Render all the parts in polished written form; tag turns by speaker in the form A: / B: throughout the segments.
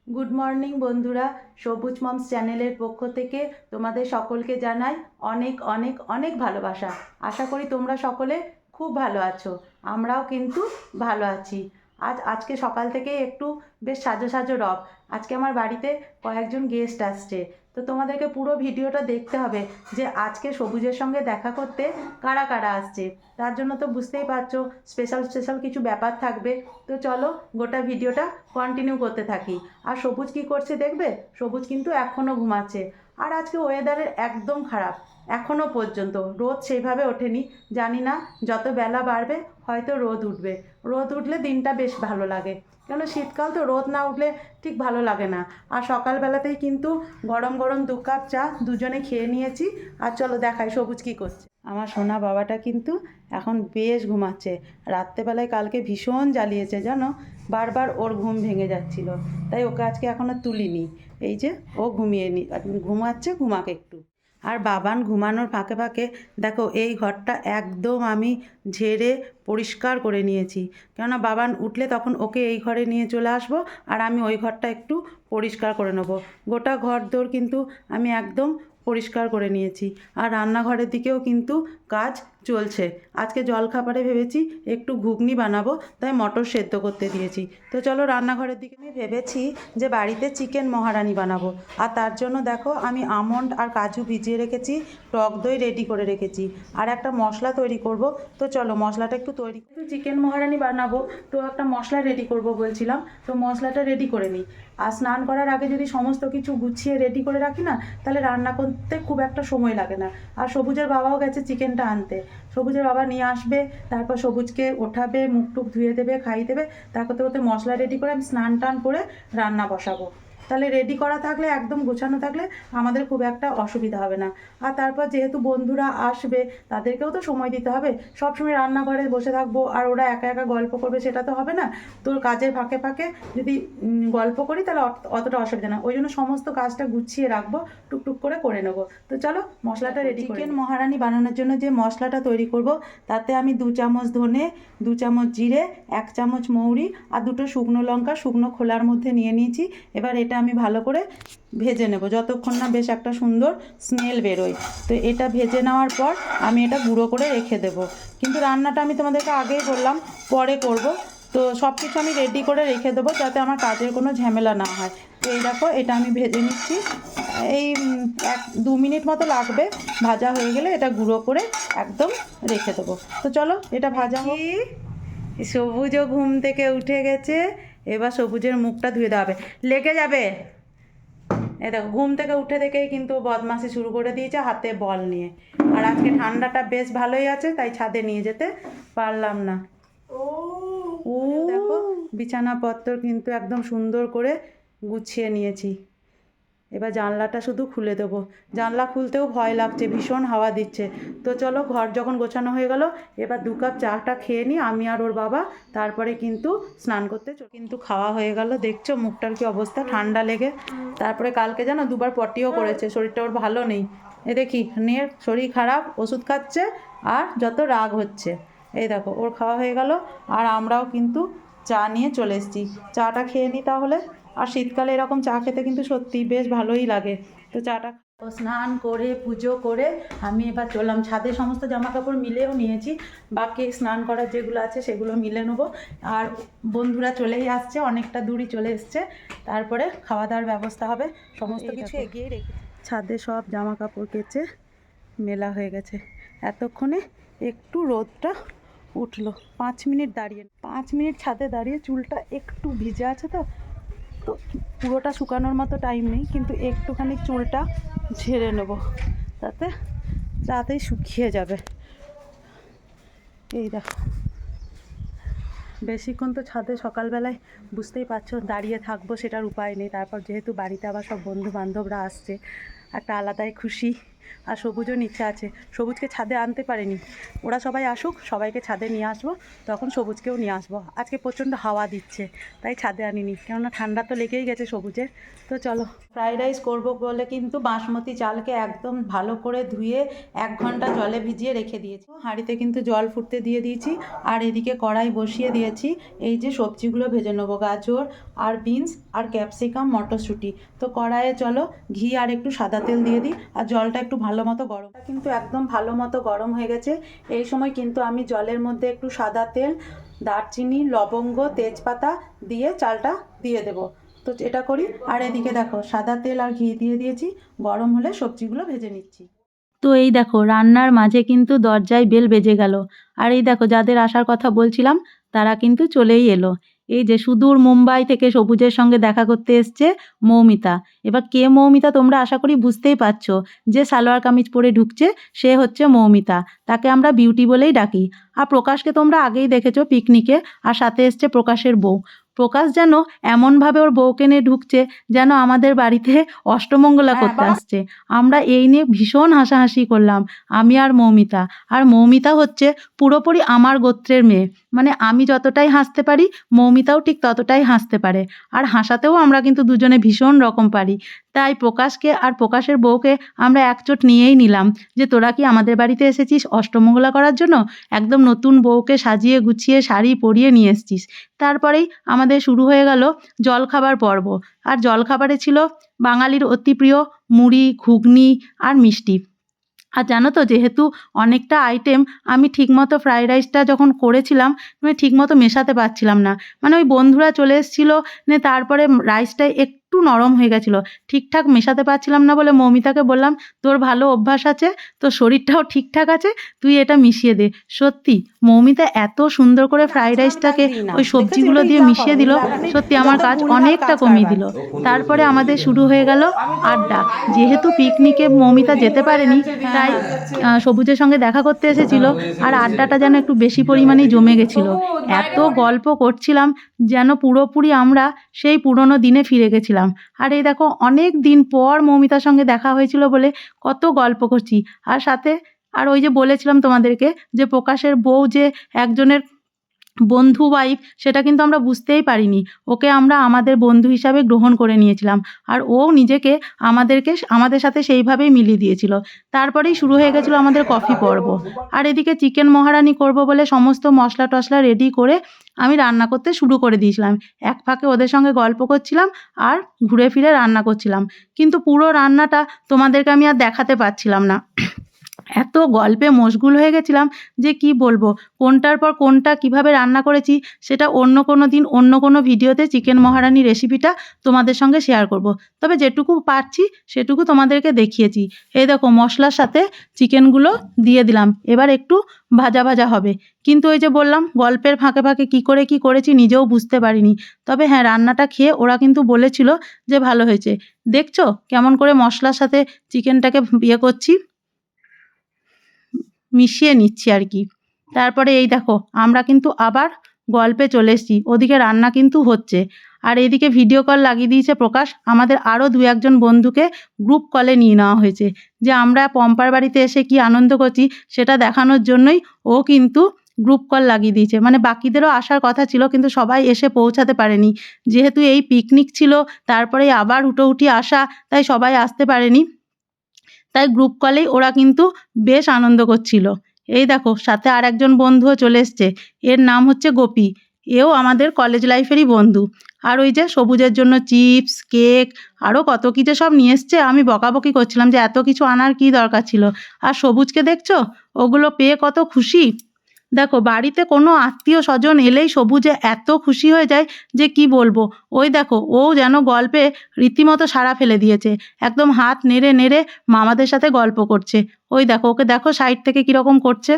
A: Good morning বন্ধুরা, সবুজ moms চ্যানেলের পক্ষ থেকে তোমাদের সকলকে জানাই অনেক অনেক অনেক ভালোবাসা। আশা করি তোমরা সকলে খুব ভালো আছো, আমরাও কিন্তু ভালো আছি। আজকে সকাল থেকে একটু বেশ সাজো সাজো রব। আজকে আমার বাড়িতে কয়েকজন গেস্ট আসছে, তো তোমাদেরকে পুরো ভিডিওটা দেখতে হবে যে আজকে সবুজের সঙ্গে দেখা করতে কারা কারা আসছে। তার জন্য তো বুঝতেই পারছো স্পেশাল স্পেশাল কিছু ব্যাপার থাকবে। তো চলো গোটা ভিডিওটা কন্টিনিউ করতে থাকি। আর সবুজ কি করছে দেখবে, সবুজ কিন্তু এখনও ঘুমাচ্ছে। আর আজকে ওয়েদারের একদম খারাপ, এখনও পর্যন্ত রোদ সেইভাবে ওঠেনি। জানি না যত বেলা বাড়বে হয়তো রোদ উঠবে। রোদ উঠলে দিনটা বেশ ভালো লাগে, কেন শীতকাল তো রোদ না উঠলে ঠিক ভালো লাগে না। আর সকালবেলাতেই কিন্তু গরম গরম 2 কাপ চা দুজনে খেয়ে নিয়েছি। আর চলো দেখাই সবুজ কী করছে। আমার সোনা বাবাটা কিন্তু এখন বেশ ঘুমাচ্ছে। রাত্রেবেলায় কালকে ভীষণ জ্বালিয়েছে জানো, বারবার ওর ঘুম ভেঙে যাচ্ছিল, তাই ওকে আজকে এখনও তুলিনি। এই যে ও ঘুমাচ্ছে, ঘুমাক একটু। আর বাবান ঘুমানোর ফাঁকে ফাঁকে দেখো এই ঘরটা একদম আমি ঝেড়ে পরিষ্কার করে নিয়েছি, কেননা বাবান উঠলে তখন ওকে এই ঘরে নিয়ে চলে আসবো আর আমি ওই ঘরটা একটু পরিষ্কার করে নেবো। গোটা ঘর দোর কিন্তু আমি একদম পরিষ্কার করে নিয়েছি। আর রান্নাঘরের দিকেও কিন্তু কাজ চলছে। আজকে জলখাবারে ভেবেছি একটু ঘুগনি বানাবো, তাই মটর সেদ্ধ করতে দিয়েছি। তো চলো রান্নাঘরের দিকে। আমি ভেবেছি যে বাড়িতে চিকেন মহারানি বানাবো, আর তার জন্য দেখো আমি আমন্ড আর কাজু ভিজিয়ে রেখেছি, টক দই রেডি করে রেখেছি, আর একটা মশলা তৈরি করব। তো চলো মশলাটা একটু তৈরি। চিকেন মহারানি বানাবো তো একটা মশলা রেডি করব বলছিলাম, তো মশলাটা রেডি করে নিই। আর স্নান করার আগে যদি সমস্ত কিছু গুছিয়ে রেডি করে রাখি না, তাহলে রান্না করতে খুব একটা সময় লাগে না। আর সবুজের বাবাও গেছে চিকেনটা আনতে, সবুজের বাবা নিয়ে আসবে, তারপর সবুজকে ওঠাবে, মুখ টুক ধুয়ে দেবে, খাইয়ে দেবে। তার করতে করতে মশলা রেডি করে আমি স্নান টান করে রান্না বসাবো। তাহলে রেডি করা থাকলে, একদম গোছানো থাকলে আমাদের খুব একটা অসুবিধা হবে না। আর তারপর যেহেতু বন্ধুরা আসবে তাদেরকেও তো সময় দিতে হবে। সবসময় রান্নাঘরে বসে থাকবো আর ওরা একা একা গল্প করবে, সেটা তো হবে না। তোর কাজের ফাঁকে ফাঁকে যদি গল্প করি তাহলে অতটা অসুবিধা না, ওই জন্য সমস্ত কাজটা গুছিয়ে রাখবো, টুকটুক করে করে নেবো। তো চলো মশলাটা রেডি। চিকেন মহারানি বানানোর জন্য যে মশলাটা তৈরি করব, তাতে আমি 2 চামচ ধনে, 2 চামচ জিরে, 1 চামচ মৌরি আর 2টো শুকনো লঙ্কা শুকনো খোলার মধ্যে নিয়ে নিয়েছি। এবার এটা আমি ভালো করে ভেজে নেব যতক্ষণ না বেশ একটা সুন্দর স্মেল বেরোয়। তো এটা ভেজে নেওয়ার পর আমি এটা গুঁড়ো করে রেখে দেব। কিন্তু রান্নাটা আমি তোমাদেরকে আগেই বললাম পরে করব। তো সব কিছু আমি রেডি করে রেখে দেবো যাতে আমার কাজের কোনো ঝামেলা না হয়। তো এই দেখো এটা আমি ভেজে নিচ্ছি, এই 1-2 মিনিট মতো লাগবে। ভাজা হয়ে গেলে এটা গুঁড়ো করে একদম রেখে দেবো। তো চলো এটা ভাজা হোক। সবুজও ঘুম থেকে উঠে গেছে, এবার সবুজের মুখটা ধুয়ে দেওয়া হবে, লেগে যাবে। এ দেখো ঘুম থেকে উঠে থেকেই কিন্তু বদমাশি শুরু করে দিয়েছে হাতে বল নিয়ে। আর আজকে ঠান্ডাটা বেশ ভালোই আছে, তাই ছাদে নিয়ে যেতে পারলাম না। ও দেখো বিছানাপত্র কিন্তু একদম সুন্দর করে গুছিয়ে নিয়েছি। এবার জানলাটা শুধু খুলে দেবো, জানলা খুলতেও ভয় লাগছে, ভীষণ হাওয়া দিচ্ছে। তো চলো ঘর যখন গোছানো হয়ে গেল, এবার 2 কাপ চাটা খেয়ে নিই আমি আর ওর বাবা, তারপরে কিন্তু স্নান করতে কিন্তু খাওয়া হয়ে গেল। দেখছো মুখটার কি অবস্থা, ঠান্ডা লেগে। তারপরে কালকে জানো 2বার পটিও করেছে, শরীরটা ওর ভালো নেই। এ দেখি নিয়ে শরীর খারাপ, ওষুধ খাচ্ছে আর যত রাগ হচ্ছে। এই দেখো ওর খাওয়া হয়ে গেল, আর আমরাও কিন্তু চা নিয়ে চলে এসেছি। চাটা খেয়ে নিই তাহলে। আর শীতকালে এরকম চা খেতে কিন্তু সত্যি বেশ ভালোই লাগে। তো চাটা স্নান করে পুজো করে আমি এবার চললাম ছাদে, সমস্ত জামা কাপড় মিলেও নিয়েছি, বাকি স্নান করার যেগুলো আছে সেগুলো মিলে নেবো। আর বন্ধুরা চলেই আসছে, অনেকটা দূরই চলে এসছে, তারপরে খাওয়া দাওয়ার ব্যবস্থা হবে। সমস্ত কিছু এগিয়ে রেখে ছাদে সব জামা কাপড় কেচে মেলা হয়ে গেছে। এতক্ষণে একটু রোদটা উঠলো, 5 মিনিট দাঁড়িয়ে, 5 মিনিট ছাদে দাঁড়িয়ে চুলটা একটু ভিজে আছে, তো তো পুরোটা শুকানোর মতো টাইম নেই, কিন্তু একটুখানি চুলটা ঝেড়ে নেব, তাতে তাতেই শুকিয়ে যাবে। এই দেখো বেশিক্ষণ তো ছাদে সকালবেলায় বুঝতেই পারছো দাঁড়িয়ে থাকবো, সেটার উপায় নেই। তারপর যেহেতু বাড়িতে আবার সব বন্ধু বান্ধবরা আসছে, একটা আলাদাই খুশি। আর সবুজও নিচে আছে, সবুজকে ছাদে আনতে পারিনি। ওরা সবাই আসুক, সবাইকে ছাদে নিয়ে আসবো, তখন সবুজকেও নিয়ে আসবো। আজকে প্রচণ্ড হাওয়া দিচ্ছে, তাই ছাদে আনিনি, কেননা ঠান্ডা তো লেগেই গেছে সবুজের। তো চলো, ফ্রাইড রাইস করবো বলে কিন্তু বাসমতি চালকে একদম ভালো করে ধুয়ে 1 ঘন্টা জলে ভিজিয়ে রেখে দিয়েছি। হাঁড়িতে কিন্তু জল ফুটতে দিয়ে দিয়েছি, আর এদিকে কড়াই বসিয়ে দিয়েছি। এই যে সবজিগুলো ভেজে নেবো, গাজর আর বিনস আর ক্যাপসিকাম, মটরশুঁটি। তো কড়াইয়ে চলো ঘি আর একটু সাদা তেল দিয়ে দিই, আর জলটা একটু ভালো মতো গরম, কিন্তু একদম ভালো মতো গরম হয়ে গেছে। এই সময় কিন্তু আমি জলের মধ্যে একটু সাদা তেল, দারচিনি, লবঙ্গ, তেজপাতা দিয়ে চালটা দিয়ে দেবো। তো এটা করি, আর এদিকে দেখো সাদা তেল আর ঘি দিয়ে দিয়েছি, গরম হলে সবজিগুলো ভেজে নিচ্ছি। তো এই দেখো রান্নার মাঝে কিন্তু দরজায় বেল বেজে গেল, আর এই দেখো যাদের আসার কথা বলছিলাম তারা কিন্তু চলেই এলো। এই যে সুদূর মুম্বাই থেকে সবুজের সঙ্গে দেখা করতে এসছে মৌমিতা। এবার কে মৌমিতা তোমরা আশা করি বুঝতেই পারছো, যে সালোয়ার কামিজ পরে ঢুকছে সে হচ্ছে মৌমিতা, তাকে আমরা বিউটি বলেই ডাকি। আর প্রকাশকে তোমরা আগেই দেখেছো পিকনিকে, আর সাথে এসছে প্রকাশের বউ। প্রকাশ যেন এমনভাবে ওর বউকে নিয়ে ঢুকছে যেন আমাদের বাড়িতে অষ্টমঙ্গলা করতে আসছে। আমরা এই নিয়ে ভীষণ হাসাহাসি করলাম, আমি আর মৌমিতা। আর মৌমিতা হচ্ছে পুরোপুরি আমার গোত্রের মেয়ে, মানে আমি যতটাই হাসতে পারি মৌমিতাও ঠিক ততটাই হাসতে পারে, আর হাসাতেও আমরা কিন্তু দুজনে ভীষণ রকম পারি। তাই প্রকাশকে আর প্রকাশের বউকে আমরা একচোট নিয়েই নিলাম, যে তোরা কি আমাদের বাড়িতে এসেছিস অষ্টমঙ্গলা করার জন্য, একদম নতুন বউকে সাজিয়ে গুছিয়ে শাড়ি পরিয়ে নিয়ে এসেছিস। তারপরেই আমাদের শুরু হয়ে গেল জলখাবার পর্ব। আর জলখাবারে ছিল বাঙালির অতি প্রিয় মুড়ি, ঘুগনি আর মিষ্টি। আর জানো তো, যেহেতু অনেকটা আইটেম, আমি ঠিকমতো ফ্রাইড রাইসটা যখন করেছিলাম আমি ঠিকমতো মেশাতে পারছিলাম না। মানে ওই বন্ধুরা চলে এসেছিলো, তারপরে রাইসটা একটু নরম হয়ে গেছিলো, ঠিকঠাক মেশাতে পারছিলাম না বলে মৌমিতাকে বললাম, তোর ভালো অভ্যাস আছে, তোর শরীরটাও ঠিকঠাক আছে, তুই এটা মিশিয়ে দে। সত্যি মৌমিতা এত সুন্দর করে ফ্রাইড রাইসটাকে ওই সবজিগুলো দিয়ে মিশিয়ে দিল, সত্যি আমার কাজ অনেকটা কমিয়ে দিল। তারপরে আমাদের শুরু হয়ে গেল আড্ডা। যেহেতু পিকনিকে মৌমিতা যেতে পারেনি, তাই সবুজের সঙ্গে দেখা করতে এসেছিল, আর আড্ডাটা যেন একটু বেশি পরিমাণেই জমে গেছিল। এত গল্প করছিলাম যেন পুরোপুরি আমরা সেই পুরনো দিনে ফিরে গেছিলাম। আর এই দেখো অনেক দিন পর মৌমিতার সঙ্গে দেখা হয়েছিল বলে কত গল্প করছি। আর সাথে আর ওই যে বলেছিলাম তোমাদেরকে যে প্রকাশের বউ যে একজনের বন্ধু ওয়াইফ, সেটা কিন্তু আমরা বুঝতেই পারিনি। ওকে আমরা আমাদের বন্ধু হিসাবে গ্রহণ করে নিয়েছিলাম, আর ও নিজেকে আমাদের সাথে সেইভাবেই মিলিয়ে দিয়েছিল। তারপরেই শুরু হয়ে গেছিলো আমাদের কফি পর্ব। আর এদিকে চিকেন মহারানি করব বলে সমস্ত মশলা টশলা রেডি করে আমি রান্না করতে শুরু করে দিয়েছিলাম। এক ফাঁকে ওদের সঙ্গে গল্প করছিলাম আর ঘুরে ফিরে রান্না করছিলাম, কিন্তু পুরো রান্নাটা তোমাদেরকে আমি আর দেখাতে পারছিলাম না। এত গল্পে মশগুল হয়ে গেছিলাম যে কি বলবো, কোনটার পর কোনটা কিভাবে রান্না করেছি সেটা অন্য কোনো দিন অন্য কোনো ভিডিওতে চিকেন মহারানি রেসিপিটা তোমাদের সঙ্গে শেয়ার করব। তবে যেটুকু পারছি সেটুকু তোমাদেরকে দেখিয়েছি। এই দেখো মশলার সাথে চিকেনগুলো দিয়ে দিলাম, এবার একটু ভাজা ভাজা হবে। কিন্তু ওই যে বললাম গল্পের ফাঁকে ফাঁকে কী করে কী করেছি নিজেও বুঝতে পারিনি। তবে হ্যাঁ, রান্নাটা খেয়ে ওরা কিন্তু বলেছিল যে ভালো হয়েছে। দেখছো কেমন করে মশলার সাথে চিকেনটাকে করছি, মিশিয়ে নিচ্ছি আর কি। তারপরে এই দেখো আমরা কিন্তু আবার গল্পে চলে এসেছি, ওদিকে রান্না কিন্তু হচ্ছে। আর এদিকে ভিডিও কল লাগিয়ে দিয়েছে প্রকাশ। আমাদের আরও 2-1 বন্ধুকে গ্রুপ কলে নিয়ে নেওয়া হয়েছে, যে আমরা পম্পার বাড়িতে এসে কি আনন্দ করছি সেটা দেখানোর জন্যই ও কিন্তু গ্রুপ কল লাগিয়ে দিয়েছে। মানে বাকিদেরও আসার কথা ছিল, কিন্তু সবাই এসে পৌঁছাতে পারেনি, যেহেতু এই পিকনিক ছিল তারপরে আবার হুটোহুটি আসা, তাই সবাই আসতে পারেনি। তাই গ্রুপ কলেই ওরা কিন্তু বেশ আনন্দ করছিল। এই দেখো সাথে আর একজন বন্ধুও চলে এসছে, এর নাম হচ্ছে গোপী, এও আমাদের কলেজ লাইফেরই বন্ধু। আর ওই যে সবুজের জন্য চিপস, কেক, আরও কত কী যে সব নিয়ে এসছে, আমি বকাবকি করছিলাম যে এত কিছু আনার কী দরকার ছিল। আর সবুজকে দেখছো, ওগুলো পেয়ে কত খুশি। দেখো বাড়িতে কোনো আত্মীয় স্বজন এলেই সবুজে এত খুশি হয়ে যায় যে কি বলবো। ওই দেখো ও যেন গল্পে রীতিমতো সাড়া ফেলে দিয়েছে, একদম হাত নেড়ে নেড়ে মামাদের সাথে গল্প করছে। ওই দেখো ওকে দেখো সাইড থেকে কীরকম করছে।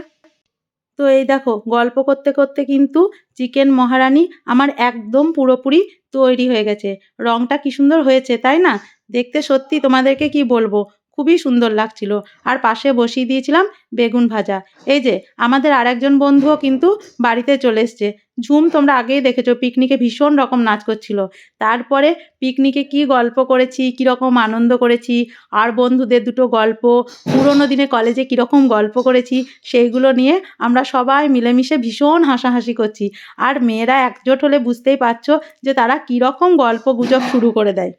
A: তো এই দেখো গল্প করতে করতে কিন্তু চিকেন মহারানি আমার একদম পুরোপুরি তৈরি হয়ে গেছে। রঙটা কি সুন্দর হয়েছে তাই না? দেখতে সত্যি তোমাদেরকে কি বলবো, খুবই সুন্দর লাগছিল। আর পাশে বসিয়ে দিয়েছিলাম বেগুন ভাজা। এই যে আমাদের আরেকজন বন্ধুও কিন্তু বাড়িতে চলে এসছে। ঝুম তোমরা আগেই দেখেছো পিকনিকে ভীষণ রকম নাচ করছিল। তারপরে পিকনিকে কি গল্প করেছি, কীরকম আনন্দ করেছি, আর বন্ধুদের দুটো গল্প, পুরোনো দিনে কলেজে কীরকম গল্প করেছি সেইগুলো নিয়ে আমরা সবাই মিলেমিশে ভীষণ হাসাহাসি করছি। আর মেয়েরা একজোট হলে বুঝতেই পারছো যে তারা কীরকম গল্প গুজব শুরু করে দেয়।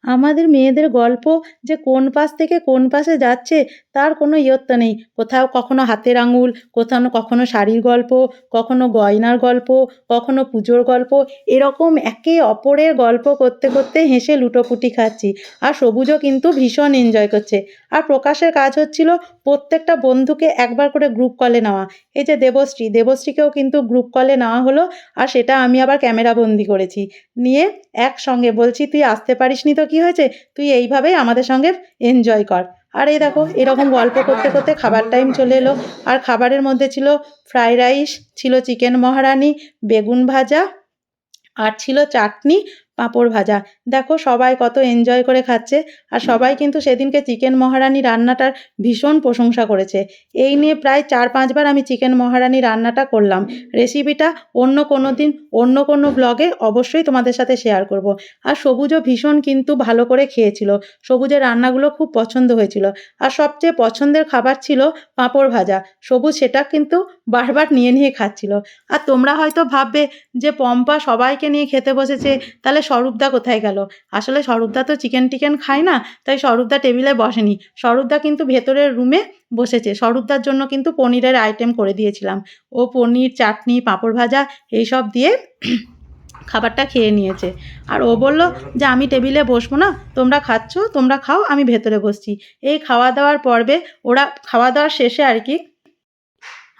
A: আমাদের মেয়েদের গল্প যে কোন পাশ থেকে কোন পাশে যাচ্ছে তার কোনো ইয়ত্তা নেই। কোথাও কখনো হাতের আঙুল, কোথাও কখনো শাড়ির গল্প, কখনো গয়নার গল্প, কখনো পুজোর গল্প, এরকম একে অপরের গল্প করতে করতে হেসে লুটোপুটি খাচ্ছি। আর সবুজও কিন্তু ভীষণ এনজয় করছে। আর প্রকাশের কাজ হচ্ছিল প্রত্যেকটা বন্ধুকে একবার করে গ্রুপ কলে নেওয়া। এই যে দেবশ্রীকেও কিন্তু গ্রুপ কলে নেওয়া হলো, আর সেটা আমি আবার ক্যামেরা বন্দি করেছি। নিয়ে একসঙ্গে বলছি, তুই আসতে পারিসনি তো কি হয়েছে, তুই এইভাবেই আমাদের সঙ্গে এনজয় কর। আর এই দেখো এরকম গল্প করতে করতে খাবার টাইম চলে এলো। আর খাবারের মধ্যে ছিল ফ্রাইড রাইস, ছিল চিকেন মহারানি, বেগুন ভাজা, আর ছিল চাটনি, পাঁপড় ভাজা। দেখো সবাই কত এনজয় করে খাচ্ছে। আর সবাই কিন্তু সেদিনকে চিকেন মহারানি রান্নাটার ভীষণ প্রশংসা করেছে। এই নিয়ে প্রায় 4-5 বার আমি চিকেন মহারানি রান্নাটা করলাম। রেসিপিটা অন্য কোনো দিন অন্য কোনো ব্লগে অবশ্যই তোমাদের সাথে শেয়ার করব। আর সবুজও ভীষণ কিন্তু ভালো করে খেয়েছিল। সবুজের রান্নাগুলো খুব পছন্দ হয়েছিল। আর সবচেয়ে পছন্দের খাবার ছিল পাঁপড় ভাজা। সবুজ সেটা কিন্তু বারবার নিয়ে নিয়ে খাচ্ছিল। আর তোমরা হয়তো ভাববে যে পম্পা সবাইকে নিয়ে খেতে বসেছে, তাহলে স্বরূপদা কোথায় গেল? আসলে স্বরূপদা তো চিকেন টিকেন খায় না, তাই স্বরূপদা টেবিলে বসেনি। স্বরূপদা কিন্তু ভেতরের রুমে বসেছে। স্বরূপদার জন্য কিন্তু পনিরের আইটেম করে দিয়েছিলাম। ও পনির, চাটনি, পাঁপড় ভাজা এইসব দিয়ে খাবারটা খেয়ে নিয়েছে। আর ও বলল যে আমি টেবিলে বসবো না, তোমরা খাচ্ছ তোমরা খাও, আমি ভেতরে বসছি। এই খাওয়া দাওয়ার পর্বে ওরা খাওয়া দাওয়ার শেষে আর কি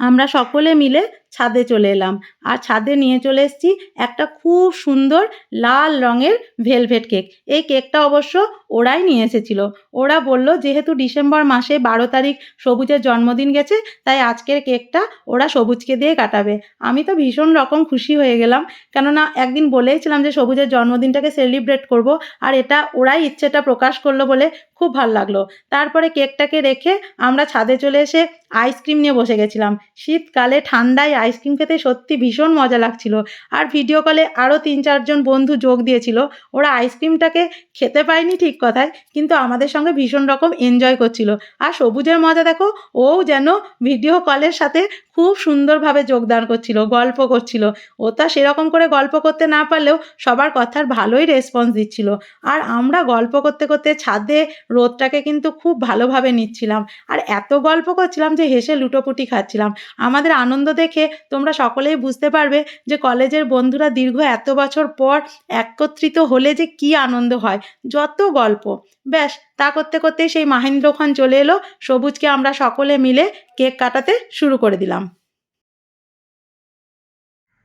A: আমরা সকলে মিলে ছাদে চলে এলাম। আর ছাদে নিয়ে চলে এসেছি একটা খুব সুন্দর লাল রঙের ভেলভেট কেক। এই কেকটা অবশ্য ওরাই নিয়ে এসেছিল। ওরা বলল যেহেতু ডিসেম্বর মাসে 12 তারিখ সবুজের জন্মদিন গেছে, তাই আজকের কেকটা ওরা সবুজকে দিয়ে কাটাবে। আমি তো ভীষণ রকম খুশি হয়ে গেলাম, কেননা একদিন বলেইছিলাম যে সবুজের জন্মদিনটাকে সেলিব্রেট করব, আর এটা ওরাই ইচ্ছেটা প্রকাশ করলো বলে খুব ভাল লাগলো। তারপরে কেকটাকে রেখে আমরা ছাদে চলে এসে আইসক্রিম নিয়ে বসে গেছিলাম। শীতকালে ঠান্ডায় আইসক্রিম খেতে সত্যি ভীষণ মজা লাগছিল। আর ভিডিও কলে আরও 3-4 জন বন্ধু যোগ দিয়েছিল। ওরা আইসক্রিমটাকে খেতে পায়নি ঠিক কথায়, কিন্তু আমাদের সঙ্গে ভীষণ রকম এনজয় করছিল। আর সবুজের মজা দেখো, ও যেন ভিডিও কলের সাথে খুব সুন্দরভাবে যোগদান করছিল, গল্প করছিল। ও তা সেরকম করে গল্প করতে না পারলেও সবার কথার ভালোই রেসপন্স দিচ্ছিল। আর আমরা গল্প করতে করতে ছাদে রোদটাকে কিন্তু খুব ভালোভাবে নিচ্ছিলাম। আর এত গল্প করছিলাম যে হেসে লুটোপুটি খাচ্ছিলাম। আমাদের আনন্দ দেখে তোমরা সকলেই বুঝতে পারবে যে কলেজের বন্ধুরা দীর্ঘ এত বছর পর একত্রিত হলে যে কি আনন্দ হয়, যত গল্প। ব্যাস তা করতে করতেই সেই মাহেন্দ্রক্ষণ চলে এলো। সবুজকে আমরা সকলে মিলে কেক কাটাতে শুরু করে দিলাম।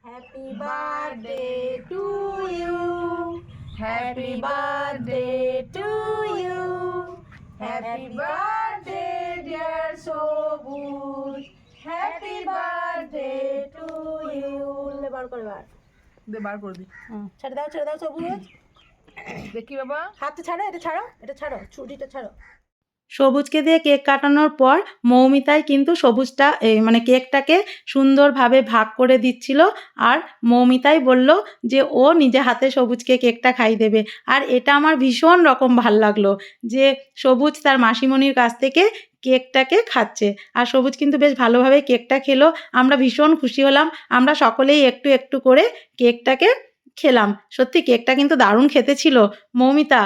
B: Happy birthday to you, happy birthday to you, happy birthday dear Sabuj, happy birthday to you. বার করে বার করে দি। ছেড়ে দাও সবুজ। দেখি বাবা, হাতটা ছাড়ো, এটা ছাড়ো, ছুরিটা ছাড়ো।
A: সবুজকে দিয়ে কেক কাটানোর পর মৌমিতাই কিন্তু সবুজটা মানে কেকটাকে সুন্দরভাবে ভাগ করে দিচ্ছিল। আর মৌমিতাই বলল যে ও নিজে হাতে সবুজকে কেকটা খাইয়ে দেবে। আর এটা আমার ভীষণ রকম ভাল লাগলো যে সবুজ তার মাসিমণির কাছ থেকে কেকটাকে খাচ্ছে। আর সবুজ কিন্তু বেশ ভালোভাবে কেকটা খেলো। আমরা ভীষণ খুশি হলাম। আমরা সকলেই একটু একটু করে কেকটাকে খেলাম। সত্যি কেকটা কিন্তু দারুণ খেতে ছিল। মৌমিতা,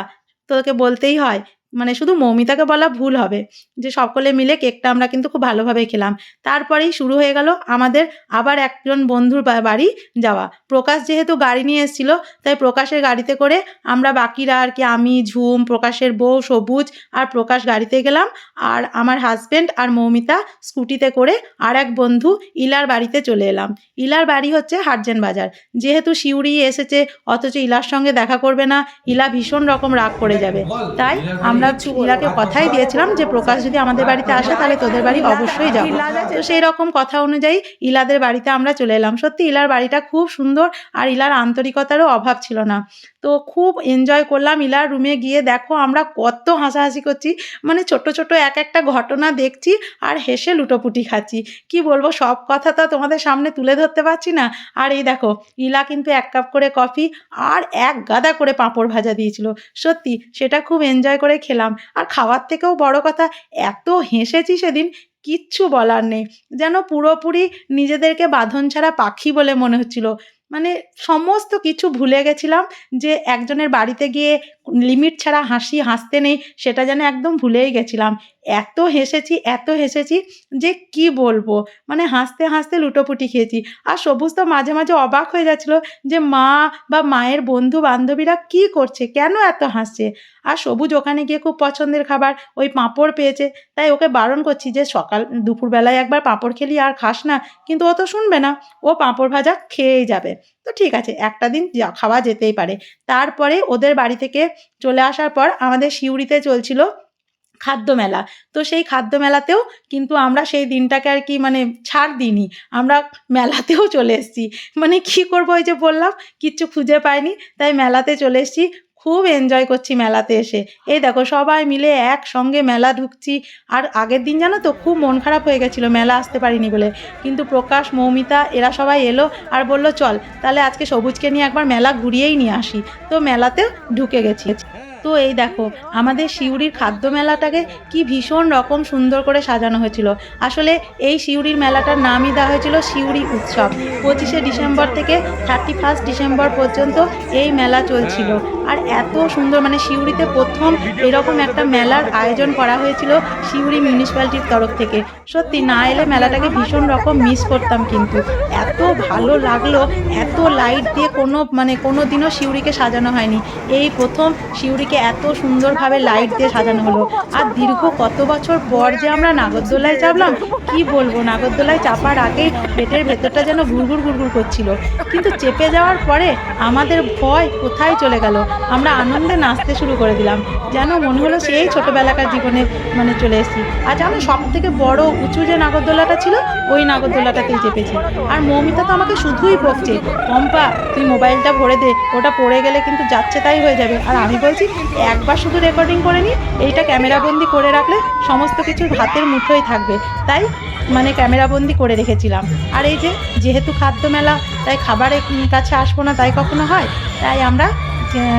A: তোকে বলতেই হয়, মানে শুধু মৌমিতাকে বলা ভুল হবে, যে সকলে মিলে কেকটা আমরা কিন্তু খুব ভালোভাবে খেলাম। তারপরেই শুরু হয়ে গেল আমাদের আবার একজন বন্ধুর বাড়ি যাওয়া। প্রকাশ যেহেতু গাড়ি নিয়ে এসেছিল, তাই প্রকাশের গাড়িতে করে আমরা বাকিরা আর কি, আমি, ঝুম, প্রকাশের বউ, সবুজ আর প্রকাশ গাড়িতে গেলাম। আর আমার হাজব্যান্ড আর মৌমিতা স্কুটিতে করে আর এক বন্ধু ইলার বাড়িতে চলে এলাম। ইলার বাড়ি হচ্ছে হাটজেন বাজার। যেহেতু শিউরি এসেছে অথচ ইলার সঙ্গে দেখা করবে না, ইলা ভীষণ রকম রাগ করে যাবে, তাই আমরা আমরা ইলাকে কথাই দিয়েছিলাম যে প্রকাশ যদি আমাদের বাড়িতে আসে তাহলে তোদের বাড়ি অবশ্যই যাবো। তো সেই রকম কথা অনুযায়ী ইলাদের বাড়িতে আমরা চলে এলাম। সত্যি ইলার বাড়িটা খুব সুন্দর আর ইলার আন্তরিকতারও অভাব ছিল না। তো খুব এনজয় করলাম ইলার রুমে গিয়ে। দেখো আমরা কত হাসাহাসি করছি, মানে ছোট ছোট এক একটা ঘটনা দেখছি আর হেসে লুটোপুটি খাচ্ছি। কি বলবো, সব কথা তো তোমাদের সামনে তুলে ধরতে পারছি না। আর এই দেখো ইলা কিন্তু 1 কাপ করে কফি আর 1 গাদা করে পাঁপড় ভাজা দিয়েছিল। সত্যি সেটা খুব এনজয় করে খেলাম। আর খাওয়ার থেকেও বড় কথা, এত হেসেছি সেদিন কিচ্ছু বলার নেই। যেন পুরোপুরি নিজেদেরকে বাঁধন ছাড়া পাখি বলে মনে হচ্ছিল। মানে সমস্ত কিছু ভুলে গেছিলাম, যে একজনের বাড়িতে গিয়ে লিমিট ছাড়া হাসতে নেই, সেটা যেন একদম ভুলেই গেছিলাম। এত হেসেছি যে কি বলবো, মানে হাসতে হাসতে লুটোপুটি খেয়েছি। আর সবুজ তো মাঝে মাঝে অবাক হয়ে যাচ্ছিল যে মা বা মায়ের বন্ধু বান্ধবীরা কি করছে, কেন এত হাসছে। আর সবুজ ওখানে গিয়ে খুব পছন্দের খাবার ওই পাঁপড় পেয়েছে, তাই ওকে বারণ করছি যে দুপুরবেলায় একবার পাঁপড় খেলি আর খাস না, কিন্তু ও তো শুনবে না, ও পাঁপড় ভাজা খেয়েই যাবে। তো ঠিক আছে, একটা দিন খাওয়া যেতেই পারে। তারপরে ওদের বাড়ি থেকে চলে আসার পর আমাদের সিউড়িতে চলছিল খাদ্য মেলা। তো সেই খাদ্য মেলাতেও কিন্তু আমরা সেই দিনটাকে আর কি মানে ছাড় দিইনি, আমরা মেলাতেও চলে এসেছি। মানে কি করবো, ওই যে বললাম কিচ্ছু খুঁজে পাইনি, তাই মেলাতে চলে এসেছি। খুব এনজয় করছি মেলাতে এসে। এই দেখো সবাই মিলে একসঙ্গে মেলা ঢুকছি। আর আগের দিন জানো তো খুব মন খারাপ হয়ে গেছিলো মেলা আসতে পারিনি বলে, কিন্তু প্রকাশ, মৌমিতা এরা সবাই এলো আর বলল চল তাহলে আজকে সবুজকে নিয়ে একবার মেলা ঘুরিয়েই নিয়ে আসি। তো মেলাতেও ঢুকে গেছি। তো এই দেখো আমাদের সিউড়ির খাদ্য মেলাটাকে কি ভীষণ রকম সুন্দর করে সাজানো হয়েছিল। আসলে এই সিউড়ির মেলাটার নামই দেওয়া হয়েছিল সিউড়ি উৎসব। 25শে ডিসেম্বর থেকে 31 ডিসেম্বর পর্যন্ত এই মেলা চলছিল। আর এত সুন্দর, মানে সিউড়িতে প্রথম এরকম একটা মেলার আয়োজন করা হয়েছিল সিউড়ি মিউনিসিপ্যালিটির তরফ থেকে। সত্যি না এলে মেলাটাকে ভীষণ রকম মিস করতাম, কিন্তু এত ভালো লাগলো। এত লাইট দিয়ে কোনো দিনও সিউড়িকে সাজানো হয়নি, এই প্রথম সিউড়িকে এত সুন্দরভাবে লাইট দিয়ে সাজানো হলো। আর দীর্ঘ কত বছর পর যে আমরা নাগরদোলায় চাপলাম, কি বলবো, নাগরদোলায় চাপার আগেই পেটের ভেতরটা যেন গুড়গুড় গুড়গুড় করছিল, কিন্তু চেপে যাওয়ার পরে আমাদের ভয় কোথায় চলে গেল, আমরা আনন্দে নাচতে শুরু করে দিলাম। যেন মনে হলো সেই ছোটোবেলাকার জীবনে মানে চলে এসেছি। আর জানো সব থেকে বড় উঁচু যে নাগরদোলাটা ছিল, ওই নাগরদোলাটাতেই চেপেছি। আর মৌমিতা তো আমাকে শুধুই বকছে, পম্পা তুই মোবাইলটা ভরে দে, ওটা পড়ে গেলে কিন্তু যাচ্ছে তাই হয়ে যাবে। আর আমি বলছি একবার শুধু রেকর্ডিং করে নিই, এইটা ক্যামেরাবন্দি করে রাখলে সমস্ত কিছু হাতের মুঠোয় থাকবে, তাই মানে ক্যামেরাবন্দি করে রেখেছিলাম। আর এই যেহেতু খাদ্য মেলা, তাই খাবারের কাছে আসবো না তাই কখনো হয়, তাই আমরা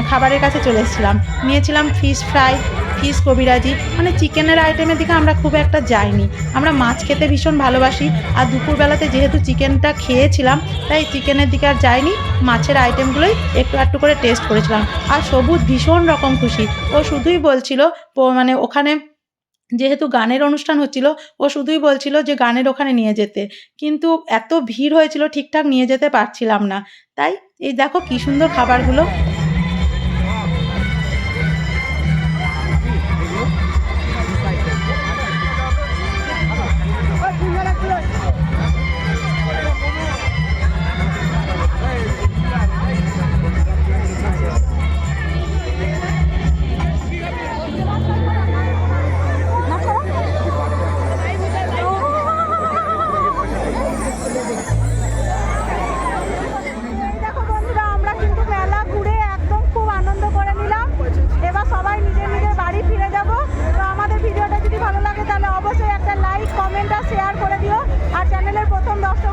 A: খাবারের কাছে চলে এসেছিলাম। নিয়েছিলাম ফিশ ফ্রাই, ফিশ কবিরাজি, মানে চিকেনের আইটেমের দিকে আমরা খুব একটা যাইনি, আমরা মাছ খেতে ভীষণ ভালোবাসি। আর দুপুরবেলাতে যেহেতু চিকেনটা খেয়েছিলাম, তাই চিকেনের দিকে আর যাইনি, মাছের আইটেমগুলোই একটু একটু করে টেস্ট করেছিলাম। আর সবুজ ভীষণ রকম খুশি, ও শুধুই বলছিল মানে ওখানে যেহেতু গানের অনুষ্ঠান হচ্ছিল, ও শুধুই বলছিল যে গানের ওখানে নিয়ে যেতে, কিন্তু এত ভিড় হয়েছিল ঠিকঠাক নিয়ে যেতে পারছিলাম না। তাই এই দেখো কি সুন্দর খাবারগুলো।
B: অবশ্যই একটা লাইক, কমেন্ট আর শেয়ার করে দিও। আর চ্যানেলের প্রথম দর্শক